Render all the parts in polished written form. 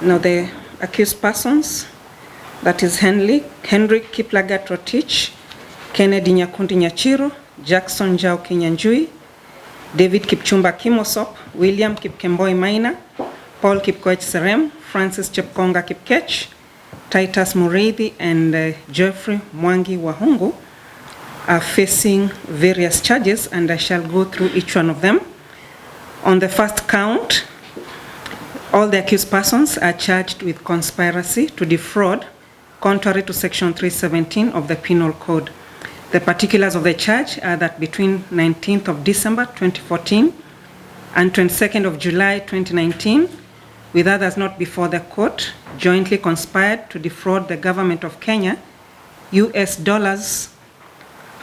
Now the accused persons, that is Henry Kiplagat Rotich, Kennedy Nyakundi Nyachiro, Jackson Njau Kinyanjui, David Kipchumba Kimosop, William Kipkemboi Maina, Paul Kipkoech Serem, Francis Chepkonga Kipkech, Titus Mureithi, and Geoffrey Mwangi Wahungu are facing various charges, and I shall go through each one of them. On the first count, all the accused persons are charged with conspiracy to defraud, contrary to Section 317 of the Penal Code. The particulars of the charge are that between 19th of December 2014 and 22nd of July 2019, with others not before the court, jointly conspired to defraud the government of Kenya US dollars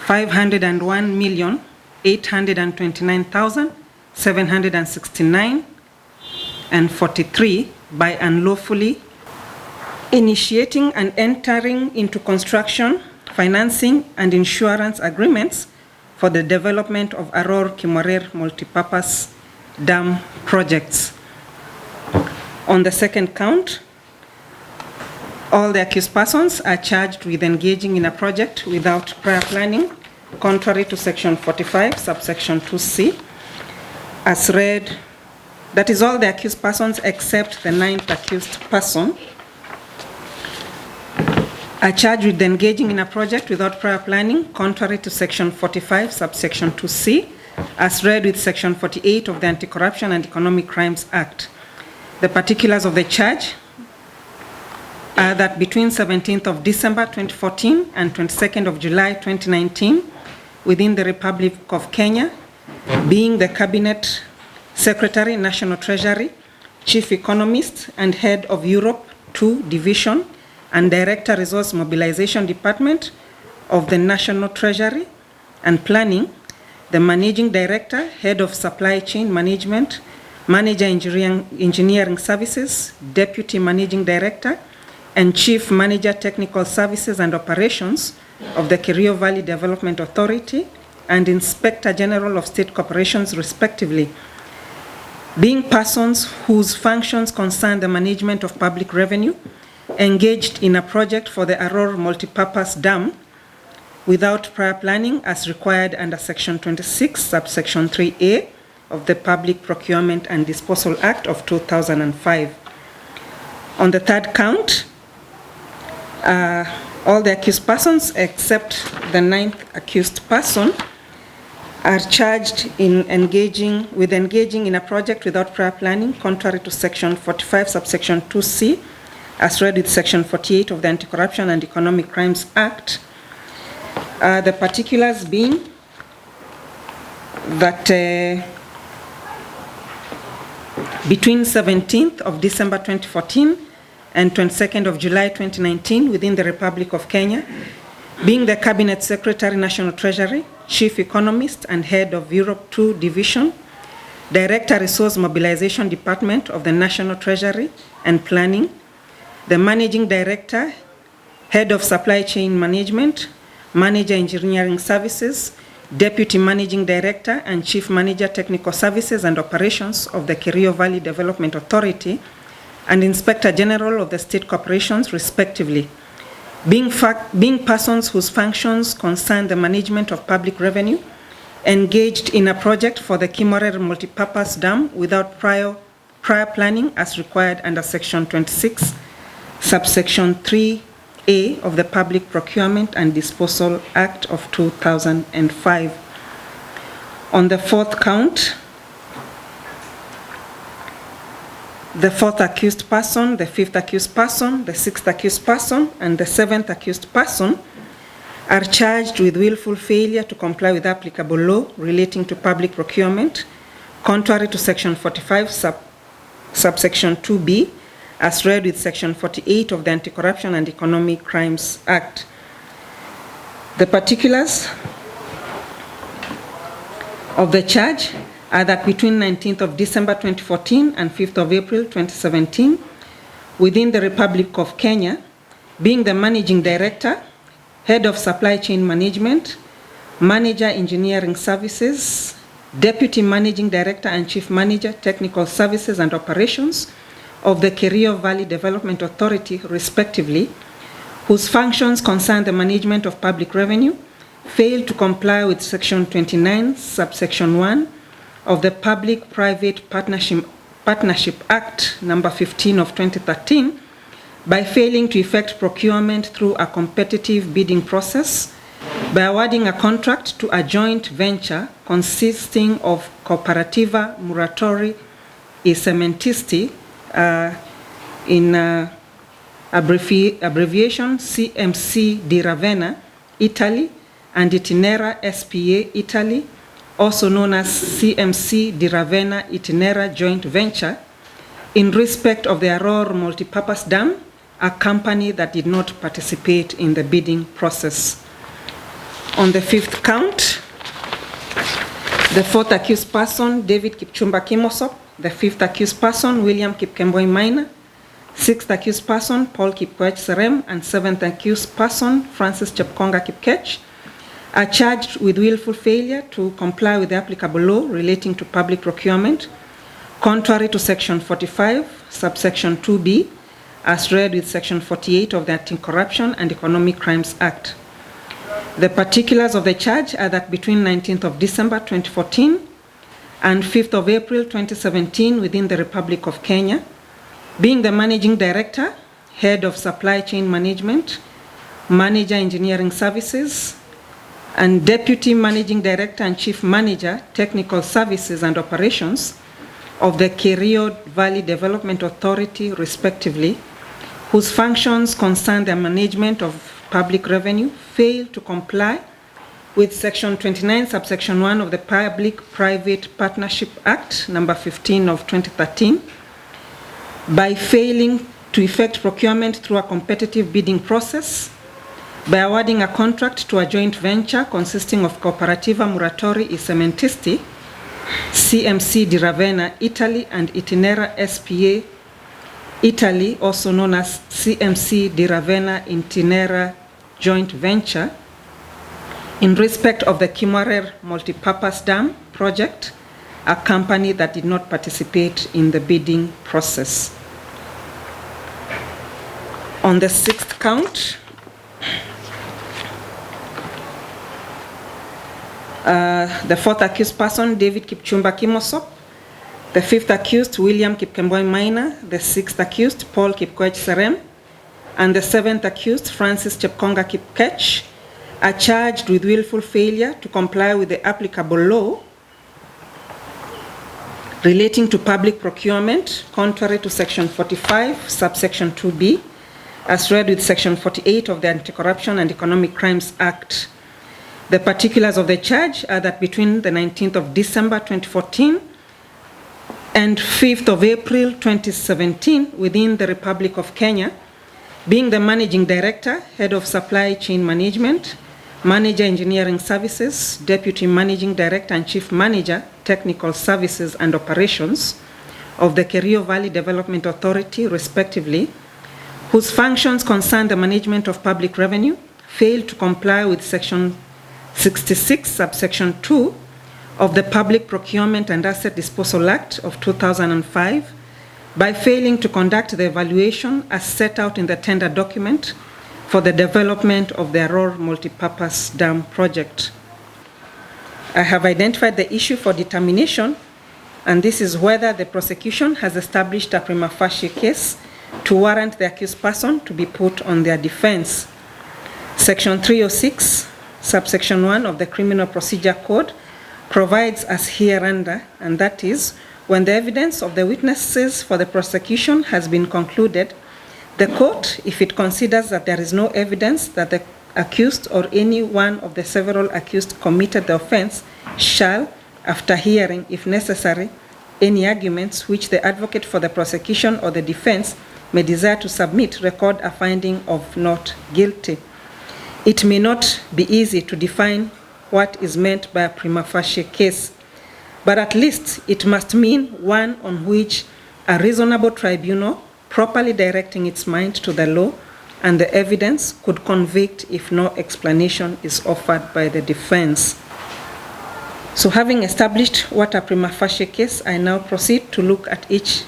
501,829,769.43 by unlawfully initiating and entering into construction, financing, and insurance agreements for the development of Arror Kimwarer multipurpose dam projects. On the second count, all the accused persons are charged with engaging in a project without prior planning, contrary to Section 45, subsection 2C, as read. That is all the accused persons except the ninth accused person are charged with engaging in a project without prior planning, contrary to Section 45, subsection 2C, as read with Section 48 of the Anti-Corruption and Economic Crimes Act. The particulars of the charge are that between 17th of December 2014 and 22nd of July 2019, within the Republic of Kenya, being the Cabinet Secretary, National Treasury, Chief Economist, and Head of Europe 2 Division, and Director Resource Mobilization Department of the National Treasury and Planning, the Managing Director, Head of Supply Chain Management, Manager Engineering Services, Deputy Managing Director, and Chief Manager Technical Services and Operations of the Kerio Valley Development Authority, and Inspector General of State Corporations, respectively, being persons whose functions concern the management of public revenue, engaged in a project for the Arror multipurpose dam without prior planning as required under Section 26, subsection 3A of the Public Procurement and Disposal Act of 2005. On the third count, all the accused persons except the ninth accused person are charged in engaging in a project without prior planning, contrary to Section 45, subsection 2C, as read with Section 48 of the Anti-Corruption and Economic Crimes Act. The particulars being that between 17th of December 2014 and 22nd of July 2019, within the Republic of Kenya, being the Cabinet Secretary, National Treasury, Chief Economist, and Head of Europe 2 Division, Director Resource Mobilization Department of the National Treasury and Planning, the Managing Director, Head of Supply Chain Management, Manager Engineering Services, Deputy Managing Director and Chief Manager Technical Services and Operations of the Kerio Valley Development Authority, and Inspector General of the State Corporations, respectively, being persons whose functions concern the management of public revenue, engaged in a project for the Kimwarer multipurpose dam without prior planning as required under Section 26, subsection 3A of the Public Procurement and Disposal Act of 2005. On the fourth count, the fourth accused person, the fifth accused person, the sixth accused person, and the seventh accused person are charged with willful failure to comply with applicable law relating to public procurement, contrary to Section 45, subsection 2B, as read with Section 48 of the Anti-Corruption and Economic Crimes Act. The particulars of the charge are that between 19th of December 2014 and 5th of April 2017, within the Republic of Kenya, being the Managing Director, Head of Supply Chain Management, Manager Engineering Services, Deputy Managing Director and Chief Manager Technical Services and Operations of the Kerio Valley Development Authority, respectively, whose functions concern the management of public revenue, failed to comply with Section 29, subsection 1 of the Public-Private Partnership Act number 15 of 2013 by failing to effect procurement through a competitive bidding process, by awarding a contract to a joint venture consisting of Cooperativa Muratori e Cementisti, in abbreviation CMC di Ravenna, Italy, and Itinera SPA, Italy, also known as CMC di Ravenna Itinera Joint Venture, in respect of the Arror multipurpose dam, a company that did not participate in the bidding process. On the fifth count, the fourth accused person, David Kipchumba Kimosop, the fifth accused person, William Kipkemboi Minor, sixth accused person, Paul Kipkoech Serem, and seventh accused person, Francis Chepkonga Kipkech, are charged with willful failure to comply with the applicable law relating to public procurement, contrary to Section 45, subsection 2B, as read with Section 48 of the Anti-Corruption and Economic Crimes Act. The particulars of the charge are that between 19th of December 2014 and 5th of April 2017 within the Republic of Kenya, being the Managing Director, Head of Supply Chain Management, Manager Engineering Services, and Deputy Managing Director and Chief Manager, Technical Services and Operations of the Kerio Valley Development Authority, respectively, whose functions concern the management of public revenue, failed to comply with Section 29, subsection 1 of the Public-Private Partnership Act, number 15 of 2013, by failing to effect procurement through a competitive bidding process, by awarding a contract to a joint venture consisting of Cooperativa Muratori e Cementisti, CMC di Ravenna, Italy, and Itinera SPA, Italy, also known as CMC di Ravenna Itinera Joint Venture, in respect of the Kimwarer multipurpose dam project, a company that did not participate in the bidding process. On the sixth count, the fourth accused person, David Kipchumba Kimosop, the fifth accused, William Kipkemboi Minor, the sixth accused, Paul Kipkoech Serem, and the seventh accused, Francis Chepkonga Kipkech, are charged with willful failure to comply with the applicable law relating to public procurement, contrary to Section 45, subsection 2B, as read with Section 48 of the Anti-Corruption and Economic Crimes Act. The particulars of the charge are that between the 19th of December 2014 and 5th of April 2017 within the Republic of Kenya, being the Managing Director, Head of Supply Chain Management, Manager Engineering Services, Deputy Managing Director and Chief Manager, Technical Services and Operations of the Kerio Valley Development Authority, respectively, whose functions concern the management of public revenue, failed to comply with Section 66, subsection 2 of the Public Procurement and Asset Disposal Act of 2005 by failing to conduct the evaluation as set out in the tender document for the development of the Arror multipurpose dam project. I have identified the issue for determination, and this is whether the prosecution has established a prima facie case to warrant the accused person to be put on their defense. Section 306, subsection 1 of the Criminal Procedure Code provides as hereunder, and that is, when the evidence of the witnesses for the prosecution has been concluded, the court, if it considers that there is no evidence that the accused or any one of the several accused committed the offense, shall, after hearing, if necessary, any arguments which the advocate for the prosecution or the defense may desire to submit, record a finding of not guilty. It may not be easy to define what is meant by a prima facie case, but at least it must mean one on which a reasonable tribunal, properly directing its mind to the law and the evidence, could convict if no explanation is offered by the defense. So having established what a prima facie case, I now proceed to look at each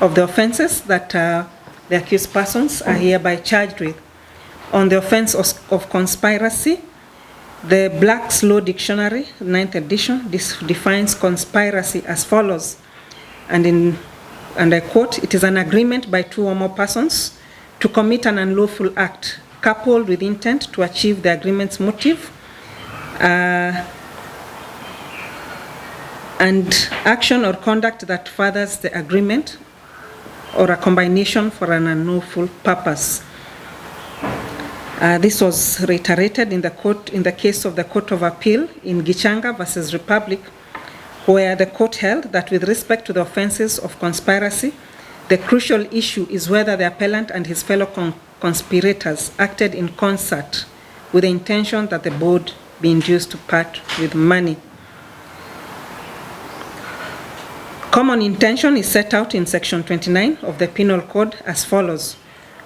of the offenses that the accused persons are hereby charged with. On the offense of conspiracy, the Black's Law Dictionary, 9th edition, defines conspiracy as follows, and I quote, "It is an agreement by two or more persons to commit an unlawful act, coupled with intent to achieve the agreement's motive, and action or conduct that furthers the agreement or a combination for an unlawful purpose." This was reiterated in the case of the Court of Appeal in Gichanga versus Republic, where the court held that with respect to the offenses of conspiracy, the crucial issue is whether the appellant and his fellow conspirators acted in concert with the intention that the board be induced to part with money. Common intention is set out in Section 29 of the Penal Code as follows.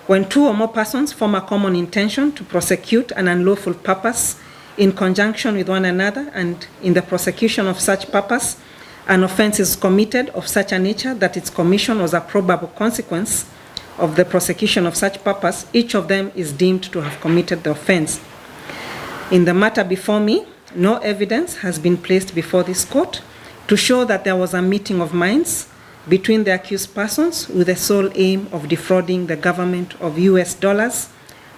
When two or more persons form a common intention to prosecute an unlawful purpose in conjunction with one another, and in the prosecution of such purpose, an offense is committed of such a nature that its commission was a probable consequence of the prosecution of such purpose, each of them is deemed to have committed the offense. In the matter before me, no evidence has been placed before this court to show that there was a meeting of minds between the accused persons with the sole aim of defrauding the government of US dollars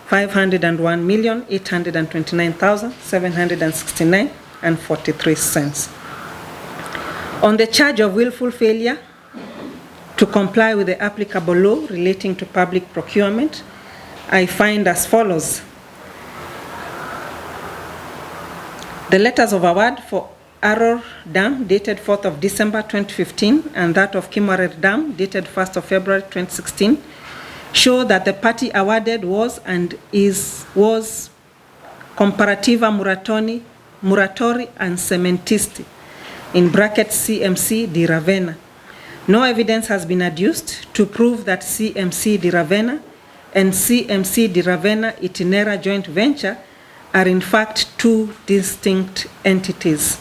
501,829,769 and 43 cents. On the charge of willful failure to comply with the applicable law relating to public procurement, I find as follows. The letters of award for Arror Dam dated 4th of December 2015 and that of Kimwarer Dam dated 1st of February 2016 show that the party awarded was Comparativa Muratori and Cementisti, in brackets CMC di Ravenna. No evidence has been adduced to prove that CMC di Ravenna and CMC di Ravenna Itinera joint venture are in fact two distinct entities.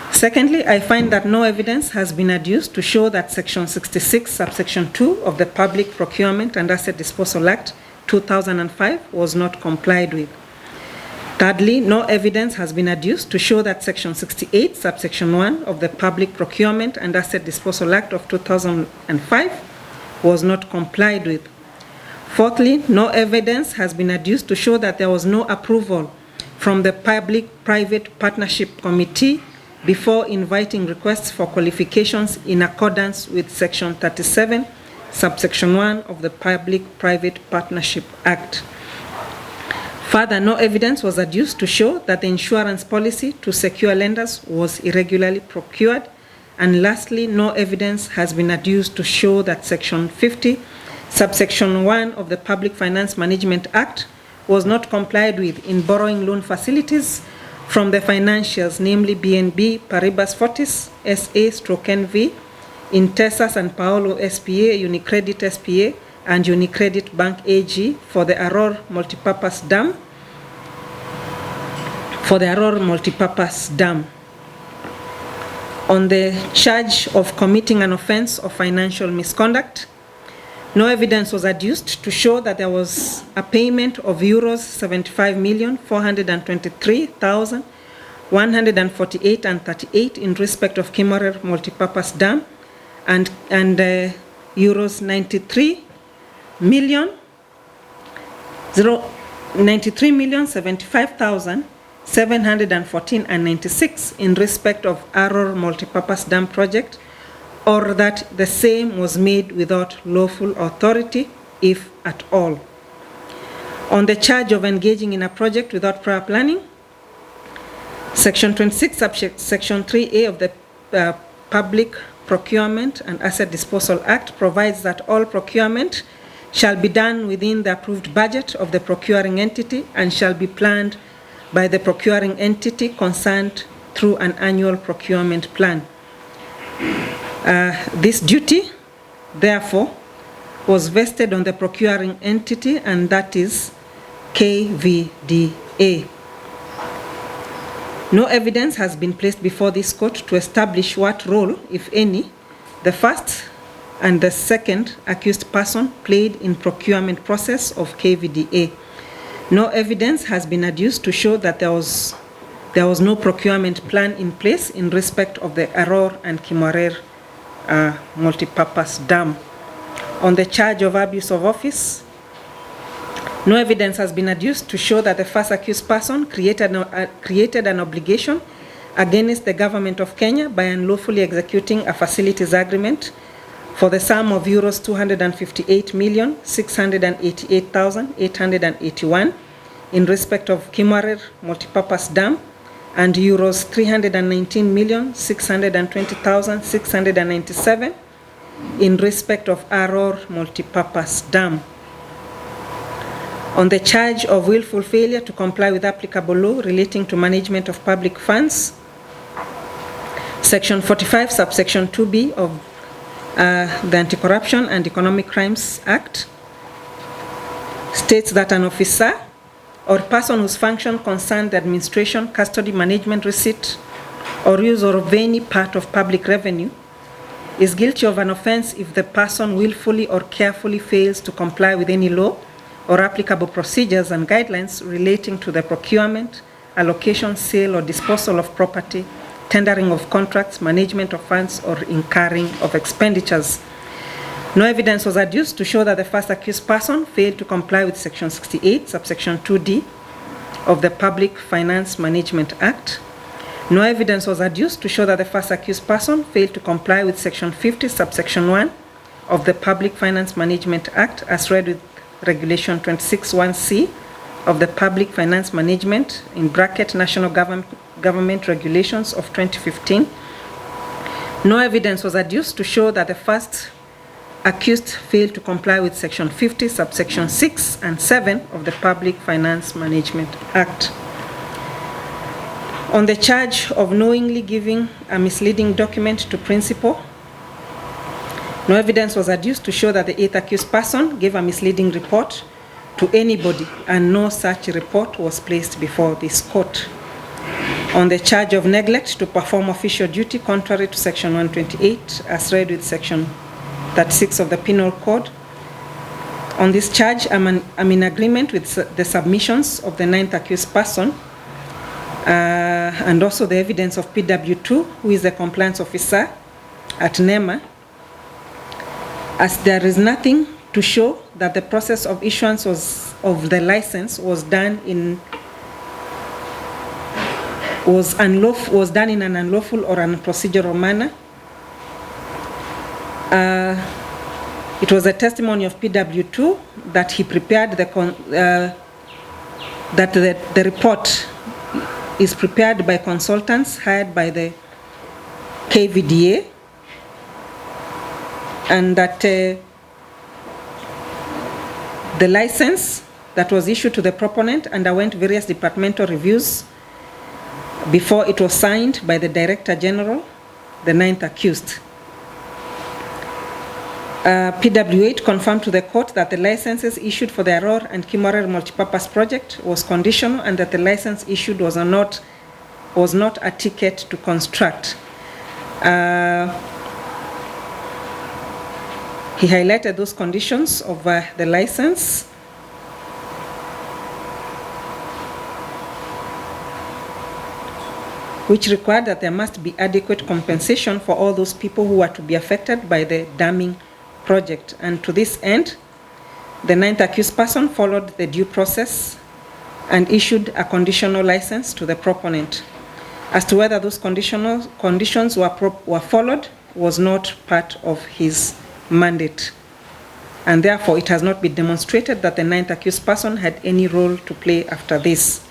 Secondly, I find that no evidence has been adduced to show that Section 66, subsection 2 of the Public Procurement and Asset Disposal Act 2005 was not complied with. Thirdly, no evidence has been adduced to show that Section 68, subsection 1 of the Public Procurement and Asset Disposal Act of 2005 was not complied with. Fourthly, no evidence has been adduced to show that there was no approval from the Public-Private Partnership Committee before inviting requests for qualifications in accordance with Section 37, subsection 1 of the Public-Private Partnership Act. Further, no evidence was adduced to show that the insurance policy to secure lenders was irregularly procured. And lastly, no evidence has been adduced to show that Section 50, subsection 1 of the Public Finance Management Act was not complied with in borrowing loan facilities from the financials, namely BNB Paribas Fortis SA/NV, Intesa San Paolo SPA, Unicredit SPA, and Unicredit Bank AG for the Arror multipurpose dam. On the charge of committing an offense of financial misconduct, no evidence was adduced to show that there was a payment of euros 75,423,148.38 in respect of Kimwarer multipurpose dam and euros 93,075,714.96 in respect of Arror multipurpose dam project, or that the same was made without lawful authority, if at all. On the charge of engaging in a project without prior planning, Section 26, Section 3A of the Public Procurement and Asset Disposal Act provides that all procurement shall be done within the approved budget of the procuring entity and shall be planned by the procuring entity concerned through an annual procurement plan. This duty, therefore, was vested on the procuring entity, and that is KVDA. No evidence has been placed before this court to establish what role, if any, the first and the second accused person played in procurement process of KVDA. No evidence has been adduced to show that there was no procurement plan in place in respect of the Arror and Kimwarer multipurpose dam. On the charge of abuse of office, no evidence has been adduced to show that the first accused person created an obligation against the government of Kenya by unlawfully executing a facilities agreement for the sum of euros 258,688,881 in respect of Kimwarer multipurpose dam and euros 319,620,697 in respect of Arror multipurpose dam. On the charge of willful failure to comply with applicable law relating to management of public funds, Section 45, subsection 2B of the Anti-Corruption and Economic Crimes Act states that an officer or person whose function concerned the administration, custody, management, receipt, or use of any part of public revenue is guilty of an offense if the person willfully or carefully fails to comply with any law or applicable procedures and guidelines relating to the procurement, allocation, sale, or disposal of property, tendering of contracts, management of funds, or incurring of expenditures. No evidence was adduced to show that the first accused person failed to comply with Section 68, subsection 2D of the Public Finance Management Act. No evidence was adduced to show that the first accused person failed to comply with Section 50, subsection 1 of the Public Finance Management Act as read with Regulation 26(1)C of the Public Finance Management in bracket National Government Regulations of 2015. No evidence was adduced to show that the first accused failed to comply with Section 50, subsection 6 and 7 of the Public Finance Management Act. On the charge of knowingly giving a misleading document to principal, no evidence was adduced to show that the eighth accused person gave a misleading report to anybody, and no such report was placed before this court. On the charge of neglect to perform official duty contrary to Section 128, as read with Section 36 of the Penal Code, on this charge, I'm in agreement with the submissions of the ninth accused person and also the evidence of PW2, who is the compliance officer at NEMA, as there is nothing to show that the process of issuance of the license was done in an unlawful or unprocedural manner. It was a testimony of PW2 that he prepared that the report is prepared by consultants hired by the KVDA, and that the license that was issued to the proponent underwent various departmental reviews before it was signed by the Director General, the ninth accused. PW8 confirmed to the court that the licenses issued for the Arror and Kimwarer multipurpose project was conditional, and that the license issued was not a ticket to construct. He highlighted those conditions of the license. Which required that there must be adequate compensation for all those people who are to be affected by the damming project. And to this end, the ninth accused person followed the due process and issued a conditional license to the proponent. As to whether those conditions were followed was not part of his mandate. And therefore, it has not been demonstrated that the ninth accused person had any role to play after this.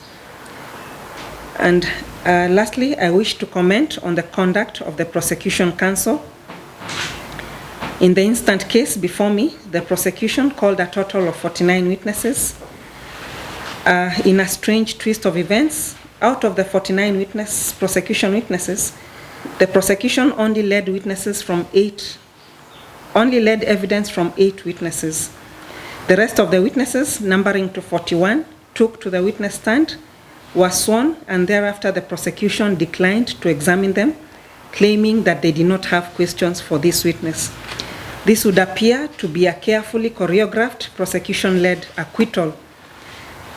And lastly, I wish to comment on the conduct of the prosecution counsel. In the instant case before me, the prosecution called a total of 49 witnesses. In a strange twist of events, out of the 49 prosecution witnesses, the prosecution only led evidence from 8 witnesses. The rest of the witnesses, numbering to 41, took to the witness stand, were sworn, and thereafter the prosecution declined to examine them, claiming that they did not have questions for this witness. This would appear to be a carefully choreographed prosecution-led acquittal.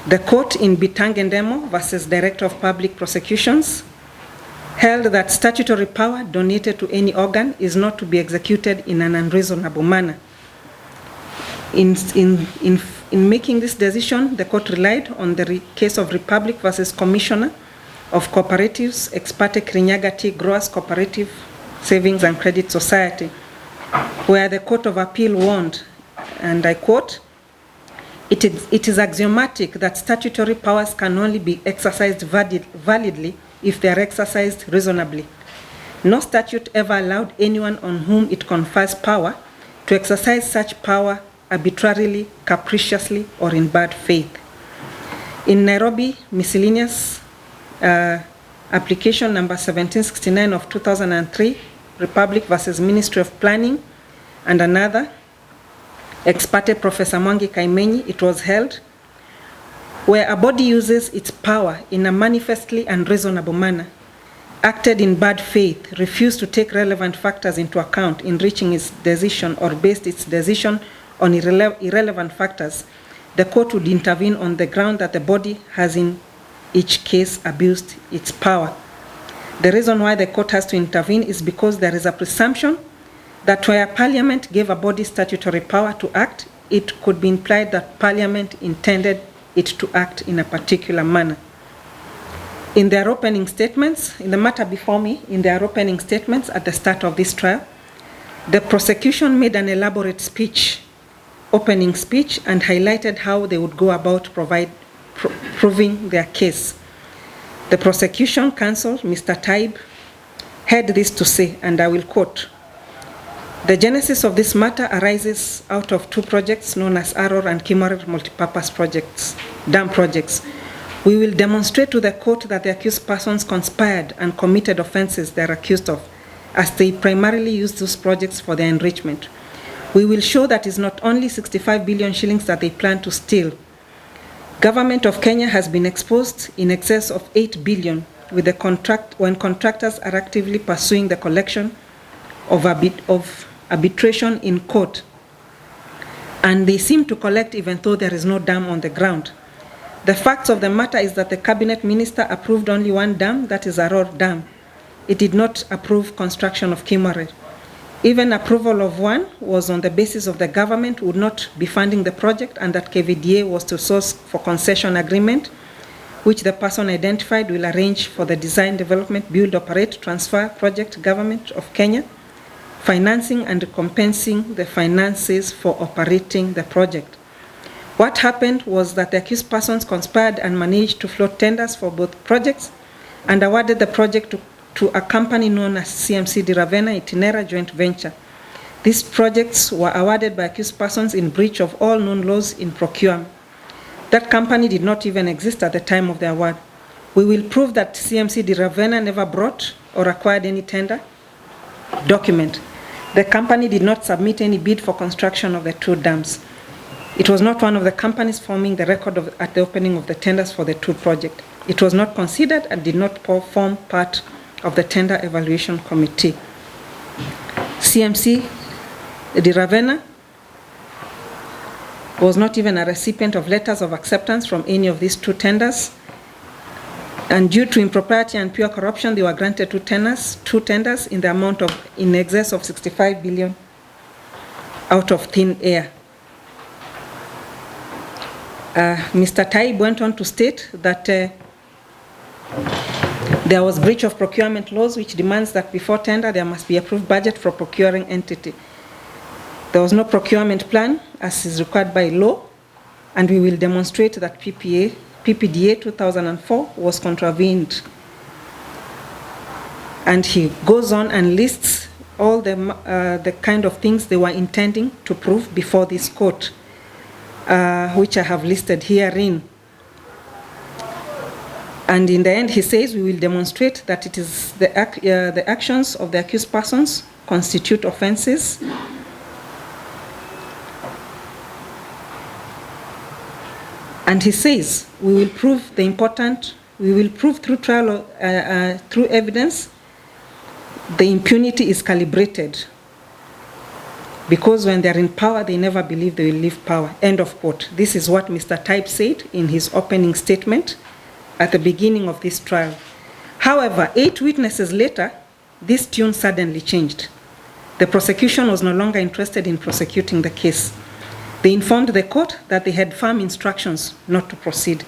The court in Bitangendemo versus Director of Public Prosecutions held that statutory power donated to any organ is not to be executed in an unreasonable manner. In making this decision, the court relied on the case of Republic versus Commissioner of Cooperatives, Ex parte Kirinyaga Tea Growers Cooperative Savings and Credit Society, where the Court of Appeal warned, and I quote, it is axiomatic that statutory powers can only be exercised validly if they are exercised reasonably. No statute ever allowed anyone on whom it confers power to exercise such power arbitrarily, capriciously, or in bad faith. In Nairobi Miscellaneous Application number 1769 of 2003, Republic versus Ministry of Planning, and another, Ex parte Professor Mwangi Kaimenyi, it was held, where a body uses its power in a manifestly unreasonable manner, acted in bad faith, refused to take relevant factors into account in reaching its decision, or based its decision on irrelevant factors, the court would intervene on the ground that the body has in each case abused its power. The reason why the court has to intervene is because there is a presumption that where Parliament gave a body statutory power to act, it could be implied that Parliament intended it to act in a particular manner. In their opening statements, in the matter before me, in their opening statements at the start of this trial, the prosecution made an elaborate speech, opening speech, and highlighted how they would go about proving their case. The prosecution counsel, Mr. Taib, had this to say, and I will quote, "The genesis of this matter arises out of two projects known as Arror and Kimwarer multipurpose projects, dam projects. We will demonstrate to the court that the accused persons conspired and committed offenses they are accused of, as they primarily used those projects for their enrichment. We will show that it's not only 65 billion shillings that they plan to steal. Government of Kenya has been exposed in excess of 8 billion with the when contractors are actively pursuing the collection of arbitration in court. And they seem to collect even though there is no dam on the ground. The facts of the matter is that the cabinet minister approved only one dam, that is Arror Dam. It did not approve construction of Kimwarer. Even approval of one was on the basis of the government would not be funding the project and that KVDA was to source for concession agreement, which the person identified will arrange for the design, development, build, operate, transfer project, government of Kenya, financing and recompensing the finances for operating the project. What happened was that the accused persons conspired and managed to float tenders for both projects and awarded the project to a company known as CMC Ravenna Itinera Joint Venture. These projects were awarded by accused persons in breach of all known laws in procurement. That company did not even exist at the time of the award. We will prove that CMC Ravenna never brought or acquired any tender document. The company did not submit any bid for construction of the two dams. It was not one of the companies forming the record at the opening of the tenders for the two projects. It was not considered and did not form part of the tender evaluation committee. CMC Ravenna was not even a recipient of letters of acceptance from any of these two tenders. And due to impropriety and pure corruption, they were granted two tenders in the amount of in excess of 65 billion out of thin air. Mr. Taib went on to state that there was breach of procurement laws which demands that before tender there must be approved budget for procuring entity. There was no procurement plan as is required by law, and we will demonstrate that PPDA 2004 was contravened. And he goes on and lists all the kind of things they were intending to prove before this court, which I have listed herein. And in the end, he says, we will demonstrate that it is the actions of the accused persons constitute offenses. And he says, we will prove through trial, through evidence, the impunity is calibrated. because when they're in power, they never believe they will leave power, end of quote. This is what Mr. Type said in his opening statement at the beginning of this trial. However, 8 witnesses later, this tune suddenly changed. The prosecution was no longer interested in prosecuting the case. They informed the court that they had firm instructions not to proceed.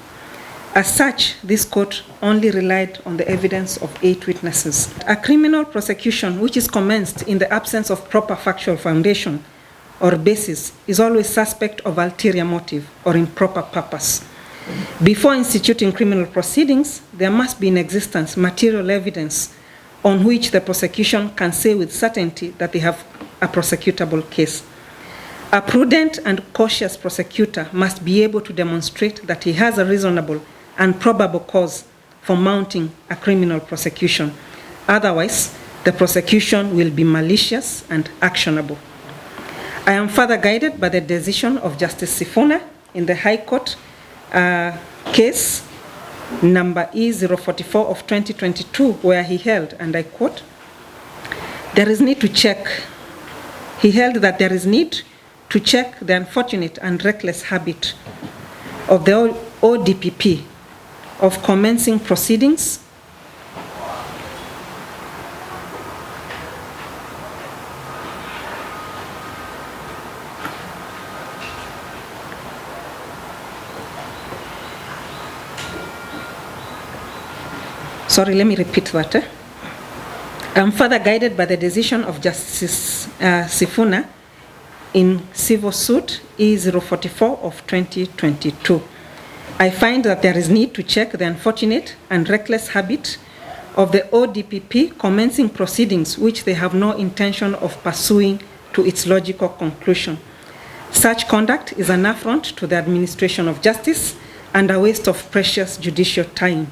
As such, this court only relied on the evidence of 8 witnesses. A criminal prosecution which is commenced in the absence of proper factual foundation or basis is always suspect of ulterior motive or improper purpose. Before instituting criminal proceedings, there must be in existence material evidence on which the prosecution can say with certainty that they have a prosecutable case. A prudent and cautious prosecutor must be able to demonstrate that he has a reasonable and probable cause for mounting a criminal prosecution. Otherwise, the prosecution will be malicious and actionable. I am further guided by the decision of Justice Sifuna in the High Court case number E044 of 2022, where he held, and I quote, there is need to check. He held that there is need to check the unfortunate and reckless habit of the ODPP of commencing proceedings Sorry, let me repeat that. I'm further guided by the decision of Justice Sifuna in civil suit E044 of 2022. I find that there is need to check the unfortunate and reckless habit of the ODPP commencing proceedings which they have no intention of pursuing to its logical conclusion. Such conduct is an affront to the administration of justice and a waste of precious judicial time.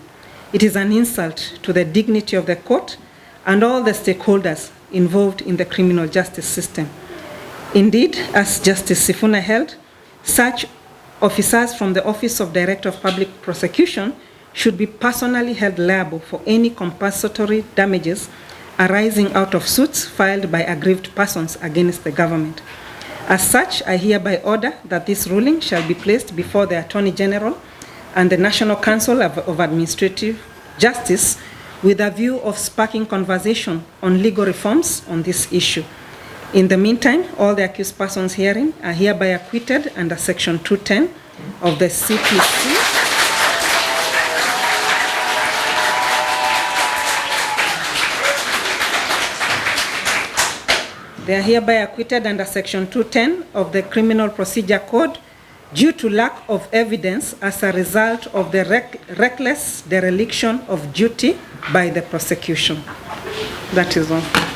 It is an insult to the dignity of the court and all the stakeholders involved in the criminal justice system. Indeed, as Justice Sifuna held, such officers from the Office of Director of Public Prosecution should be personally held liable for any compensatory damages arising out of suits filed by aggrieved persons against the government. As such, I hereby order that this ruling shall be placed before the Attorney General and the National Council of Administrative Justice with a view of sparking conversation on legal reforms on this issue. In the meantime, all the accused persons herein are hereby acquitted under Section 210 of the CPC. They are hereby acquitted under Section 210 of the Criminal Procedure Code due to lack of evidence as a result of the reckless dereliction of duty by the prosecution. That is all.